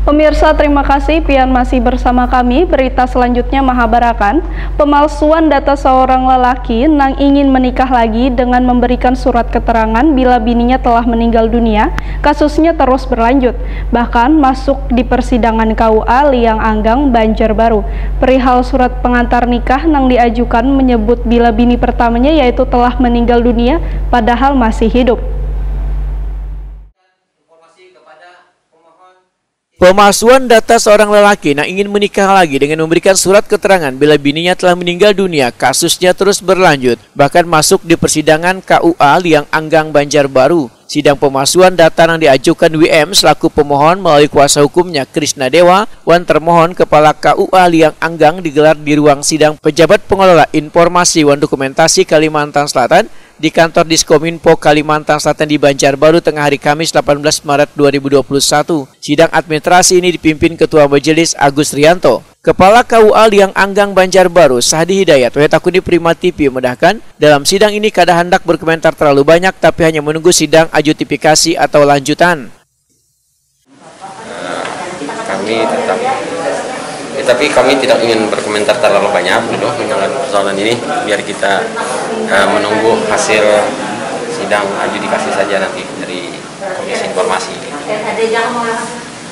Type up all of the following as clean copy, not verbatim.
Pemirsa, terima kasih pian masih bersama kami. Berita selanjutnya mengabarkan pemalsuan data seorang lelaki nang ingin menikah lagi dengan memberikan surat keterangan bila bininya telah meninggal dunia. Kasusnya terus berlanjut, bahkan masuk di persidangan KUA Liang Anggang, Banjarbaru. Perihal surat pengantar nikah nang diajukan menyebut bila bini pertamanya yaitu telah meninggal dunia padahal masih hidup. Pemalsuan data seorang lelaki yang ingin menikah lagi dengan memberikan surat keterangan bila bininya telah meninggal dunia, kasusnya terus berlanjut, bahkan masuk di persidangan KUA Liang Anggang, Banjarbaru. Sidang pemalsuan data yang diajukan WM selaku pemohon melalui kuasa hukumnya Krishna Dewa, wan termohon Kepala KUA Liang Anggang digelar di ruang sidang Pejabat Pengelola Informasi wan Dokumentasi Kalimantan Selatan di kantor Diskominfo Kalimantan Selatan di Banjarbaru tengah hari Kamis 18 Maret 2021. Sidang administrasi ini dipimpin Ketua Majelis Agus Rianto. Kepala KUA Liang Anggang Banjarbaru Sahdi Hidayat Wetakuni Prima TV mendahkan dalam sidang ini kada hendak berkomentar terlalu banyak tapi hanya menunggu sidang adjudifikasi atau lanjutan. Tapi kami tidak ingin berkomentar terlalu banyak dulu mengenai persoalan ini, biar kita menunggu hasil sidang adjudikasi saja nanti dari Komisi Informasi.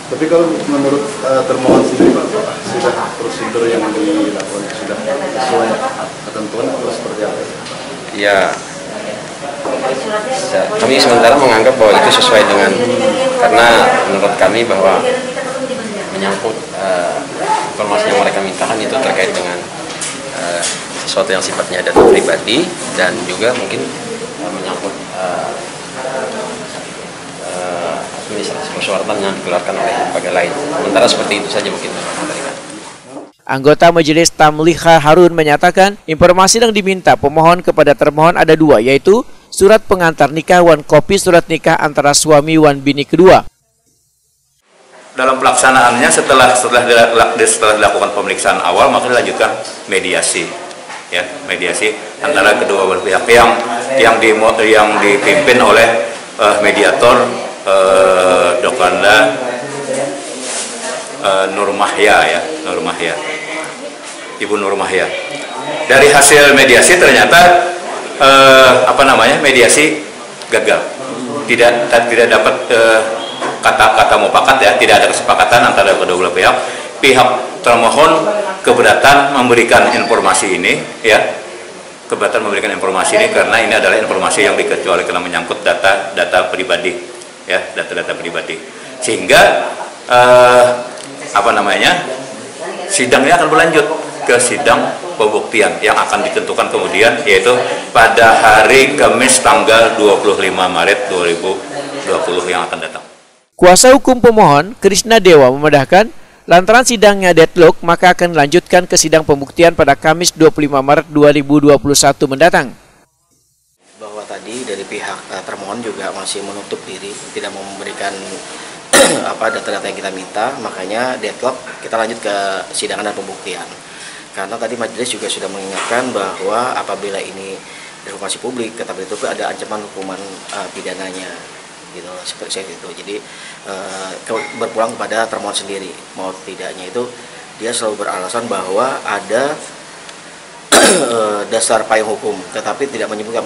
Tapi kalau menurut termohon sendiri Pak, sudah prosedur yang dilakukan sudah sesuai ketentuan atau seperti apa? Ya, kami sementara menganggap bahwa itu sesuai dengan, karena menurut kami bahwa menyangkut informasi yang mereka mintakan itu terkait dengan sesuatu yang sifatnya data pribadi dan juga mungkin menyangkut administrasi persyaratan yang dikeluarkan oleh lembaga lain. Sementara seperti itu saja mungkin. Anggota Majelis Tamliha Harun menyatakan informasi yang diminta pemohon kepada termohon ada dua, yaitu surat pengantar nikah wan kopi surat nikah antara suami wan bini kedua. Dalam pelaksanaannya setelah dilakukan pemeriksaan awal maka dilanjutkan mediasi, ya, mediasi antara kedua belah pihak yang dipimpin oleh mediator Dokanda Nurmahya, ya, Nurmahya, Ibu Nurmahya. Dari hasil mediasi ternyata mediasi gagal, tidak dapat kata mufakat, ya, tidak ada kesepakatan antara kedua belah pihak. Pihak termohon keberatan memberikan informasi ini, ya, keberatan memberikan informasi ini karena ini adalah informasi yang dikecualikan karena menyangkut data pribadi, ya, data pribadi, sehingga sidangnya akan berlanjut ke sidang pembuktian yang akan ditentukan kemudian, yaitu pada hari Kamis tanggal 25 Maret 2020 yang akan datang. Kuasa hukum pemohon Krishna Dewa memedahkan lantaran sidangnya deadlock maka akan dilanjutkan ke sidang pembuktian pada Kamis 25 Maret 2021 mendatang. Bahwa tadi dari pihak termohon juga masih menutup diri, tidak mau memberikan data-data yang kita minta, makanya deadlock kita lanjut ke sidangan dan pembuktian. Karena tadi majelis juga sudah mengingatkan bahwa apabila ini informasi publik, kata itu ada ancaman hukuman pidananya, gitu, seperti itu. Jadi berpulang kepada termohon sendiri, mau tidaknya itu dia selalu beralasan bahwa ada dasar payung hukum, tetapi tidak menyebutkan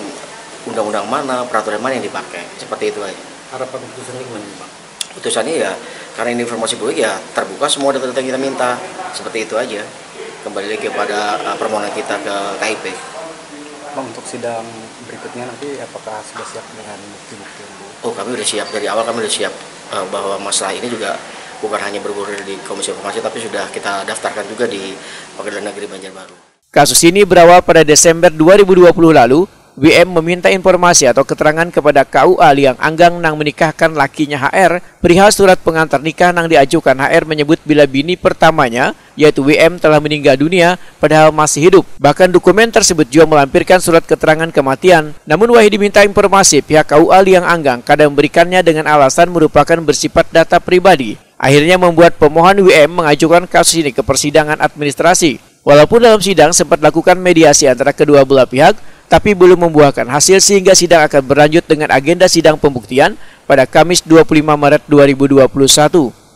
undang-undang mana, peraturan mana yang dipakai, seperti itu aja. Harapan putusannya gimana, Pak? Putusannya ya, karena ini informasi publik ya terbuka semua data-data yang kita minta, seperti itu aja. Kembali lagi kepada permohonan kita ke KIP. Bang, untuk sidang berikutnya nanti apakah sudah siap dengan bukti-bukti? Oh, kami sudah siap, dari awal kami sudah siap bahwa masalah ini juga bukan hanya bergulir di Komisi Informasi, tapi sudah kita daftarkan juga di Pengadilan Negeri Banjarbaru. Kasus ini berawal pada Desember 2020 lalu. WM meminta informasi atau keterangan kepada KUA Liang Anggang nang menikahkan lakinya HR perihal surat pengantar nikah nang diajukan. HR menyebut bila bini pertamanya yaitu WM telah meninggal dunia padahal masih hidup. Bahkan dokumen tersebut juga melampirkan surat keterangan kematian. Namun wahai diminta informasi, pihak KUA Liang Anggang kadang memberikannya dengan alasan merupakan bersifat data pribadi. Akhirnya membuat pemohon WM mengajukan kasus ini ke persidangan administrasi. Walaupun dalam sidang sempat lakukan mediasi antara kedua belah pihak, tapi belum membuahkan hasil sehingga sidang akan berlanjut dengan agenda sidang pembuktian pada Kamis 25 Maret 2021.